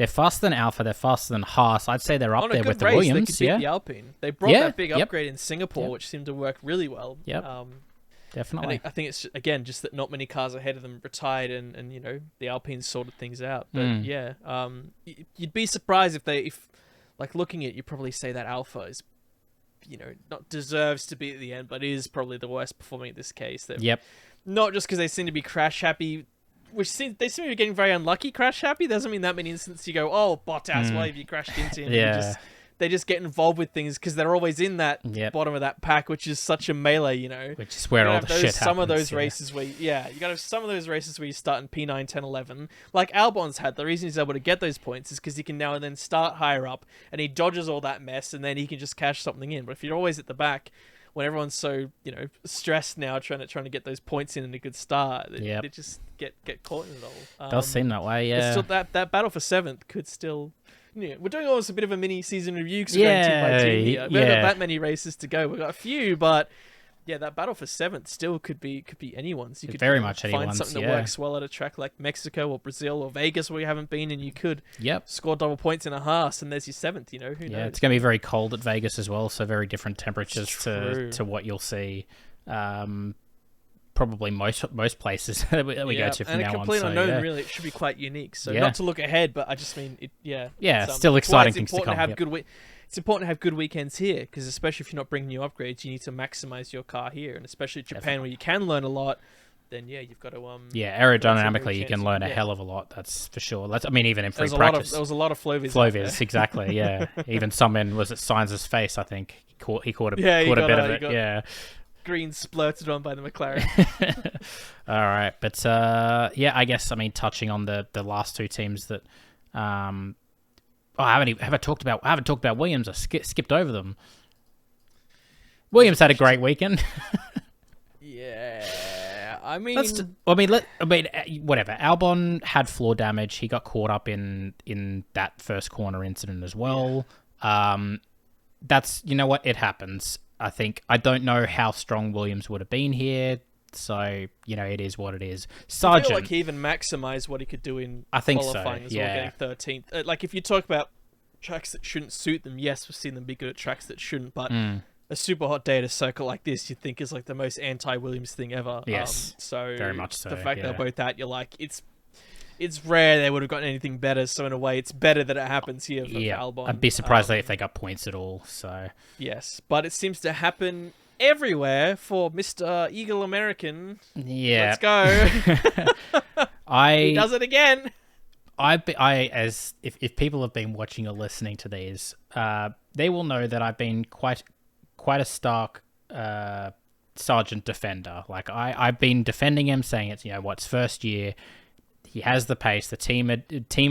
faster than Alpha. They're faster than Haas. I'd say they're up there with the Williams. They could beat the Alpine. They brought that big upgrade in Singapore, which seemed to work really well. Definitely. And I think it's again just that not many cars ahead of them retired, and you know the Alpine sorted things out. But you'd be surprised if like looking at it, you probably say that Alpha is, you know, not deserves to be at the end, but is probably the worst performing in this case. Not just because they seem to be crash happy. They seem to be getting very unlucky crash happy. Doesn't mean that many instances you go, oh, Bottas, why have you crashed into him? They just get involved with things because they're always in that bottom of that pack, which is such a melee, you know. Which is where all the shit happens. Some of those races where, you got to have some of those races where you start in P9, 10, 11. Like Albon's had. The reason he's able to get those points is because he can now and then start higher up and he dodges all that mess and then he can just cash something in. But if you're always at the back, when everyone's so, you know, stressed now trying to get those points in a good start, they just get caught in it all. Does seem that way, yeah. Still, that battle for 7th could still... Yeah, we're doing almost a bit of a mini season review because we're going team by team here. We haven't got that many races to go. We've got a few, but that battle for 7th still could be anyone's. You could very much find anyone's, something that works well at a track like Mexico or Brazil or Vegas where you haven't been, and you could score double points in a Haas, and there's your 7th. You know, who knows? It's going to be very cold at Vegas as well, so very different temperatures to what you'll see. Probably most places that we go to from now on. And a complete unknown, really. It should be quite unique. So not to look ahead, but I just mean, still exciting things to come. It's important to have good weekends here, because especially if you're not bringing new upgrades, you need to maximize your car here. And especially Japan, where you can learn a lot, then you've got to... aerodynamically, you can learn a hell of a lot, that's for sure. Even in free practice. There was a lot of Flovies. Flovies, exactly, yeah. Even some in, was it Sainz's face, I think. He caught a bit of it, green splurted on by the McLaren. All right, but I guess touching on the last two teams that I haven't talked about Williams. I skipped over them. Williams had a great weekend. Whatever. Albon had floor damage. He got caught up in that first corner incident as well. That's, you know what, it happens. I don't know how strong Williams would have been here, so, you know, it is what it is. Sargent, I feel like he even maximised what he could do in qualifying as well, getting 13th. Like, if you talk about tracks that shouldn't suit them, yes, we've seen them be good at tracks that shouldn't, but a super hot day at a circle like this, you'd think is like the most anti-Williams thing ever. Yes, so very much so. The fact they're both out, you're like, it's rare they would have gotten anything better, so in a way it's better that it happens here for Albon. I'd be surprised if they got points at all. So yes, but it seems to happen everywhere for Mr. Eagle American. Yeah. Let's go. He does it again. If people have been watching or listening to these, they will know that I've been quite a stark Sargent defender. Like I've been defending him, saying it's it's first year. He has the pace. The team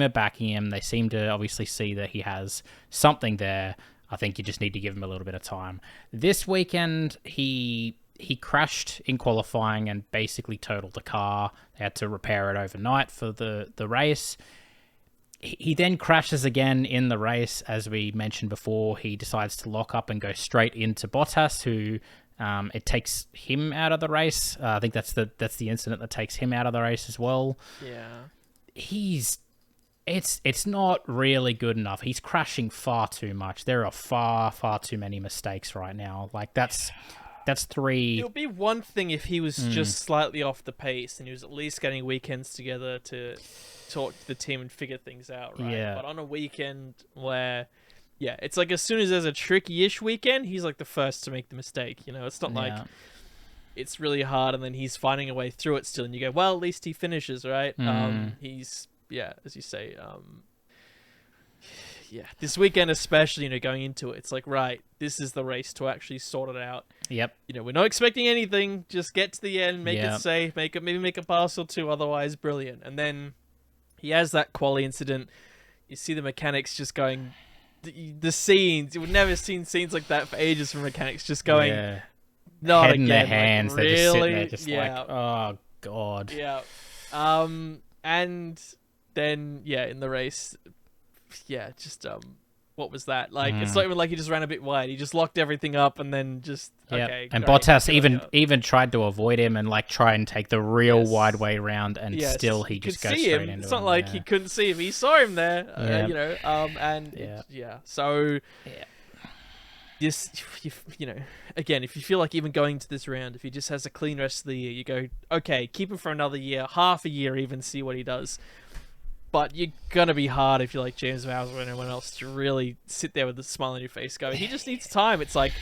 are backing him. They seem to obviously see that he has something there. I think you just need to give him a little bit of time. This weekend, he crashed in qualifying and basically totaled the car. They had to repair it overnight for the race. He then crashes again in the race. As we mentioned before, he decides to lock up and go straight into Bottas, who... it takes him out of the race. I think that's the incident that takes him out of the race as well. Yeah. He's It's not really good enough. He's crashing far too much. There are far too many mistakes right now. Like that's 3. It would be one thing if he was just slightly off the pace and he was at least getting weekends together to talk to the team and figure things out, right? Yeah. But on a weekend where, it's like as soon as there's a tricky-ish weekend, he's like the first to make the mistake. It's not like it's really hard and then he's finding a way through it still, and you go, well, at least he finishes, right? He's as you say, this weekend especially, going into it, it's like, right, this is the race to actually sort it out. Yep. We're not expecting anything. Just get to the end, make it safe, maybe make a pass or two, otherwise brilliant. And then he has that quali incident. You see the mechanics just going, the scenes, we've never seen scenes like that for ages from mechanics, just going, not head again. in their hands, like, they're really? just sitting there just like, oh god. Yeah. And then in the race, just what was that? Like it's not even like he just ran a bit wide. He just locked everything up and then just okay. And great, Bottas even tried to avoid him and like try and take the real wide way round, and still he just goes straight into him. It's not like he couldn't see him. He saw him there. So this, again, if you feel like even going to this round, if he just has a clean rest of the year, you go, okay, keep him for another year, half a year, even see what he does. But you're going to be hard if you're like James Vowles or anyone else to really sit there with a smile on your face going, he just needs time. It's like,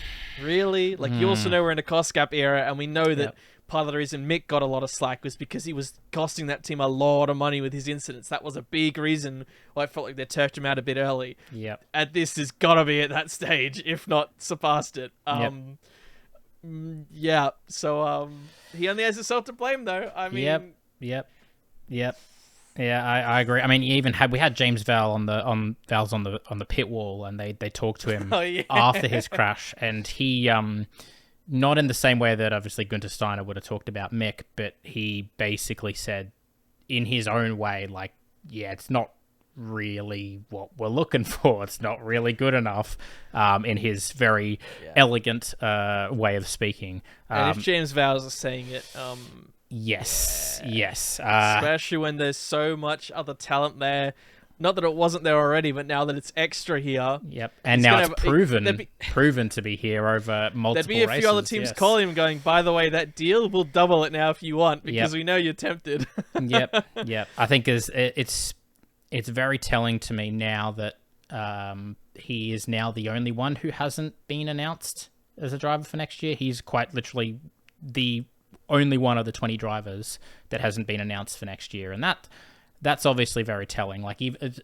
really? Like, you also know we're in a cost cap era, and we know that part of the reason Mick got a lot of slack was because he was costing that team a lot of money with his incidents. That was a big reason why I felt like they turfed him out a bit early. Yep. And this has got to be at that stage, if not surpassed it. So he only has himself to blame, though. I mean... Yep. Yeah, I agree. I mean, we had James Vowles on the pit wall, and they talked to him after his crash, and he not in the same way that obviously Gunther Steiner would have talked about Mick, but he basically said in his own way, like, it's not really what we're looking for. It's not really good enough, in his very elegant way of speaking. And if James Vowles is saying it, yes. Especially when there's so much other talent there. Not that it wasn't there already, but now that it's extra here. Yep. And now it's proven to be here over multiple races. There'd be a few other teams calling him going, by the way, that deal, we'll double it now if you want, because we know you're tempted. Yep. I think it's very telling to me now that he is now the only one who hasn't been announced as a driver for next year. He's quite literally the only one of the 20 drivers that hasn't been announced for next year, and that's obviously very telling. Like, even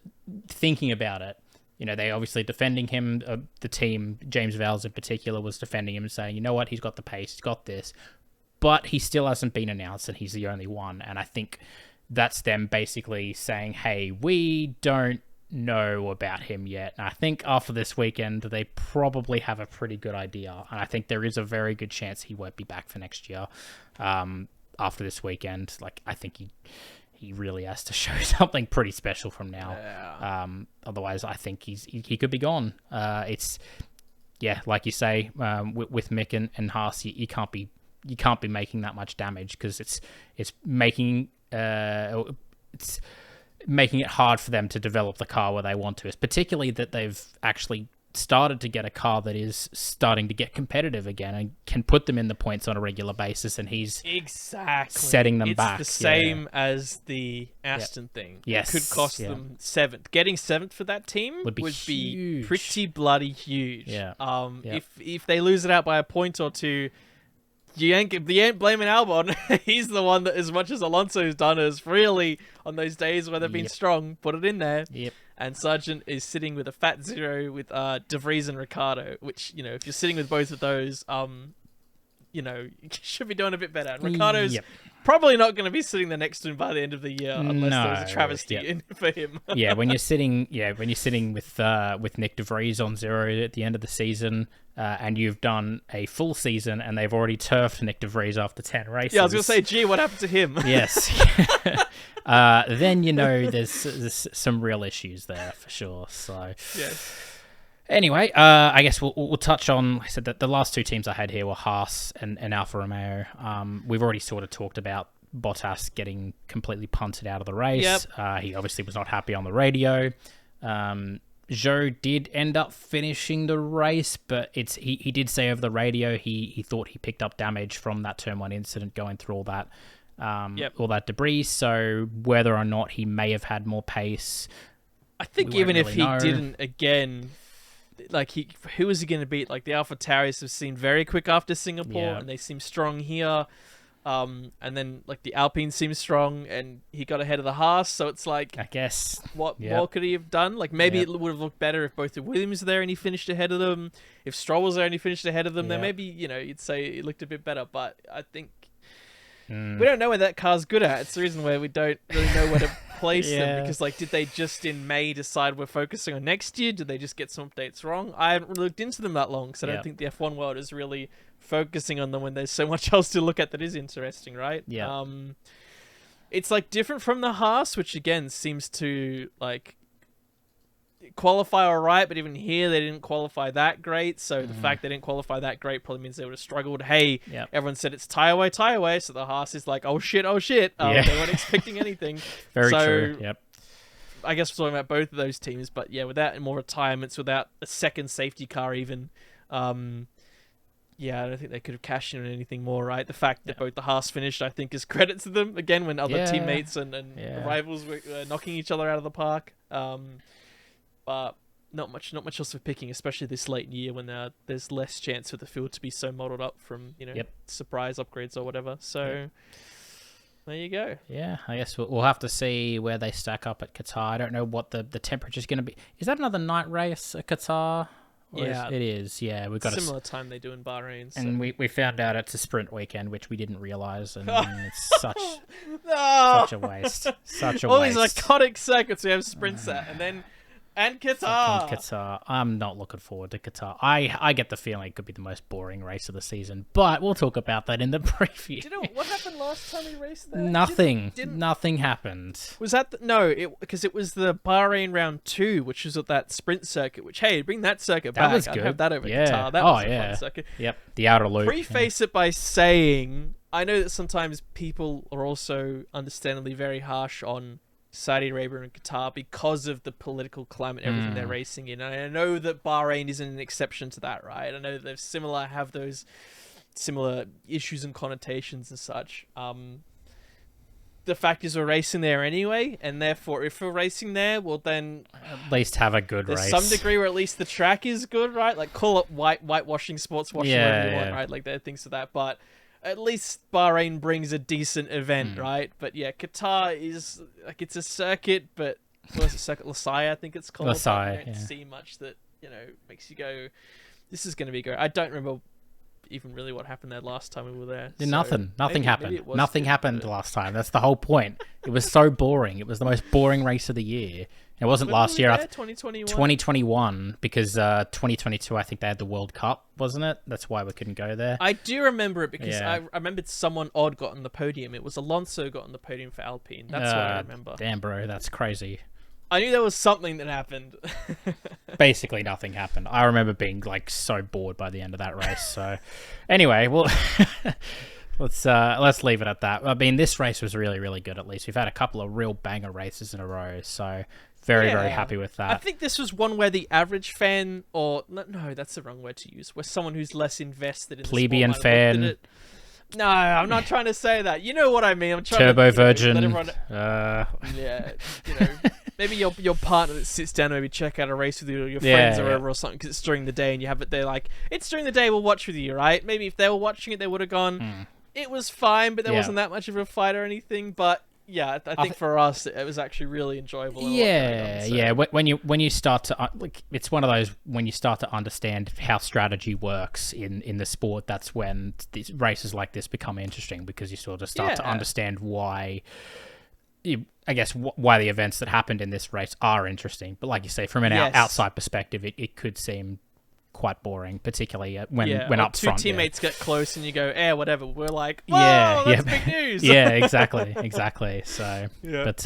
thinking about it, they obviously defending him. The team, James Vowles in particular, was defending him and saying, you know what, he's got the pace, he's got this, but he still hasn't been announced, and he's the only one. And I think that's them basically saying, hey, we don't know about him yet. And I think after this weekend, they probably have a pretty good idea. And I think there is a very good chance he won't be back for next year. After this weekend, like, I think he really has to show something pretty special from now. Otherwise, I think he could be gone. It's like you say, with Mick and Haas, you can't be making that much damage, because it's making it hard for them to develop the car where they want to. It's particularly that they've actually started to get a car that is starting to get competitive again and can put them in the points on a regular basis, and he's setting them back. It's the same as the Aston thing. Yes. It could cost them 7th. Getting 7th for that team would be pretty bloody huge. If they lose it out by a point or two, you ain't blaming Albon. He's the one that, as much as Alonso's done, is really, on those days where they've been strong, put it in there. And Sargent is sitting with a fat 0 with De Vries and Ricciardo, which, if you're sitting with both of those, you should be doing a bit better. And Ricciardo's probably not going to be sitting there next to him by the end of the year, unless there's a travesty in for him. When you're sitting with Nick De Vries on 0 at the end of the season, and you've done a full season, and they've already turfed Nick De Vries after 10 races. Yeah, I was going to say, gee, what happened to him? Yes. Then there's some real issues there for sure. So anyway, I guess we'll touch on. Like I said that the last two teams I had here were Haas and Alfa Romeo. We've already sort of talked about Bottas getting completely punted out of the race. Yep. He obviously was not happy on the radio. Zhou did end up finishing the race, but he did say over the radio he thought he picked up damage from that Turn 1 incident going through all that all that debris. So whether or not he may have had more pace, I think even if he didn't, again, like who was he going to beat? Like the AlphaTauris have seemed very quick after Singapore, and they seem strong here. And then like the Alpine seems strong, and he got ahead of the Haas. So it's like, I guess, what more could he have done? Like maybe it would have looked better if both the Williams were there and he finished ahead of them. If Stroll was there and he finished ahead of them, then maybe you'd say it looked a bit better. But I think we don't know where that car's good at. It's the reason why we don't really know where to place them, because like, did they just in May decide we're focusing on next year? Did they just get some updates wrong? I haven't really looked into them that long, because I don't think the F1 world is really focusing on them when there's so much else to look at that is interesting, right? It's like different from the Haas, which again seems to like qualify all right, but even here they didn't qualify that great. So the fact they didn't qualify that great probably means they would have struggled. Hey, everyone said it's tyre way, so the Haas is like, oh shit. They weren't expecting anything. Very true. Yep. I guess we're talking about both of those teams, but without more retirements, without a second safety car even, I don't think they could have cashed in on anything more, right? The fact that both the Haas finished, I think, is credit to them. Again, when other teammates and rivals were knocking each other out of the park. But not much else for picking, especially this late in the year when there's less chance for the field to be so modeled up from surprise upgrades or whatever. So there you go. Yeah, I guess we'll have to see where they stack up at Qatar. I don't know what the temperature is going to be. Is that another night race at Qatar? It is. Yeah, we've got similar time they do in Bahrain. So. And we found out it's a sprint weekend, which we didn't realize, and it's such a waste. Such a all waste. All these iconic circuits we have sprints at, and then. And Qatar. I'm not looking forward to Qatar. I get the feeling it could be the most boring race of the season, but we'll talk about that in the preview. Do you know what happened last time we raced there? Nothing. Nothing happened. Was that because it was the Bahrain round 2, which was at that sprint circuit. Which bring that circuit back. That was good. I'd have that over Qatar. That was a fun circuit. Yep. The outer loop. Preface it by saying, I know that sometimes people are also understandably very harsh on Saudi Arabia and Qatar because of the political climate and everything they're racing in. And I know that Bahrain isn't an exception to that, right? I know that they're have those similar issues and connotations and such. The fact is we're racing there anyway, and therefore if we're racing there, well then at least have a good race. There's some degree where at least the track is good, right? Like call it whitewashing, sports washing, whatever you want, right? Like there are things to that, but at least Bahrain brings a decent event, right? But Qatar is like, it's a circuit, but what's it, Circuit Losail, I think it's called. Losail, I don't see much that makes you go, this is going to be great. I don't remember even really what happened there last time we were there. Nothing happened. Nothing happened last time. That's the whole point. It was so boring. It was the most boring race of the year. It wasn't last year. 2021, because 2022, I think they had the World Cup, wasn't it? That's why we couldn't go there. I do remember it because I remembered someone odd got on the podium. It was Alonso got on the podium for Alpine. That's what I remember. Damn, bro, that's crazy. I knew there was something that happened. Basically, nothing happened. I remember being like so bored by the end of that race. So, anyway, well, let's leave it at that. I mean, this race was really, really good. At least we've had a couple of real banger races in a row. So, very happy with that. I think this was one where the average fan, or no, that's the wrong word to use. Where someone who's less invested in plebeian the sport fan. No, I'm not trying to say that. You know what I mean. I'm trying Turbo to Virgin. Let everyone, maybe your partner that sits down to maybe check out a race with you, or your friends or whatever or something, because it's during the day and you have it there. Like, it's during the day, we'll watch with you, right? Maybe if they were watching it, they would have gone. It was fine, but there wasn't that much of a fight or anything. But I think for us, it was actually really enjoyable. When you start to it's one of those when you start to understand how strategy works in the sport. That's when these races like this become interesting, because you sort of start to understand why. I guess why the events that happened in this race are interesting. But like you say, from an outside perspective, it could seem quite boring, particularly when up two front. Teammates get close and you go, whatever. We're like, whoa, that's big news. Exactly. So, but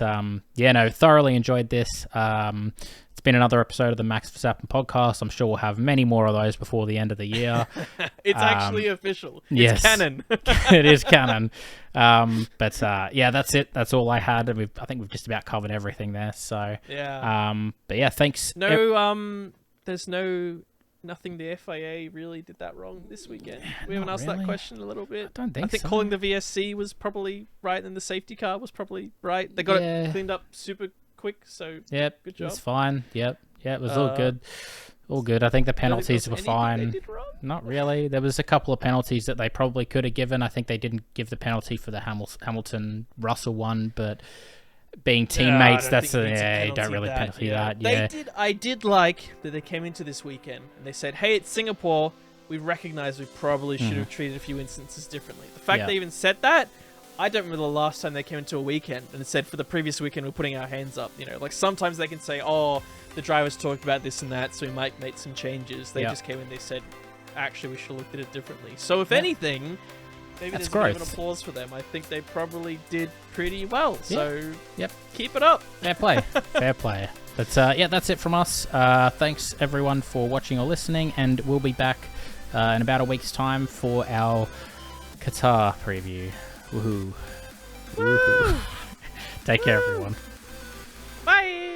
thoroughly enjoyed this. It's been another episode of the Max Verstappen podcast. I'm sure we'll have many more of those before the end of the year. It's actually official. Yes, it's canon. It is canon. But yeah, that's it. That's all I had. And I think we've just about covered everything there. So yeah. But yeah, thanks. There's nothing the FIA really did that wrong this weekend. We haven't asked that question a little bit. I think so. Calling the VSC was probably right, and the safety car was probably right. They got it cleaned up super quick, so good job. It's fine. Yep, it was all good. All good. I think the penalties were fine. They did wrong? Not really. There was a couple of penalties that they probably could have given. I think they didn't give the penalty for the Hamilton-Russell one, but being teammates, you don't really penalty that. Yeah. I did like that they came into this weekend and they said, hey, it's Singapore. We recognize we probably should have treated a few instances differently. The fact they even said that, I don't remember the last time they came into a weekend and said, for the previous weekend, we're putting our hands up. Like sometimes they can say, oh, the drivers talked about this and that, so we might make some changes. They just came in, they said, actually, we should have looked at it differently. So if anything, maybe there's a bit of an applause for them. I think they probably did pretty well. So keep it up. Fair play. Fair play. But that's it from us. Thanks everyone for watching or listening, and we'll be back in about a week's time for our Qatar preview. Woohoo. Take care, everyone. Bye.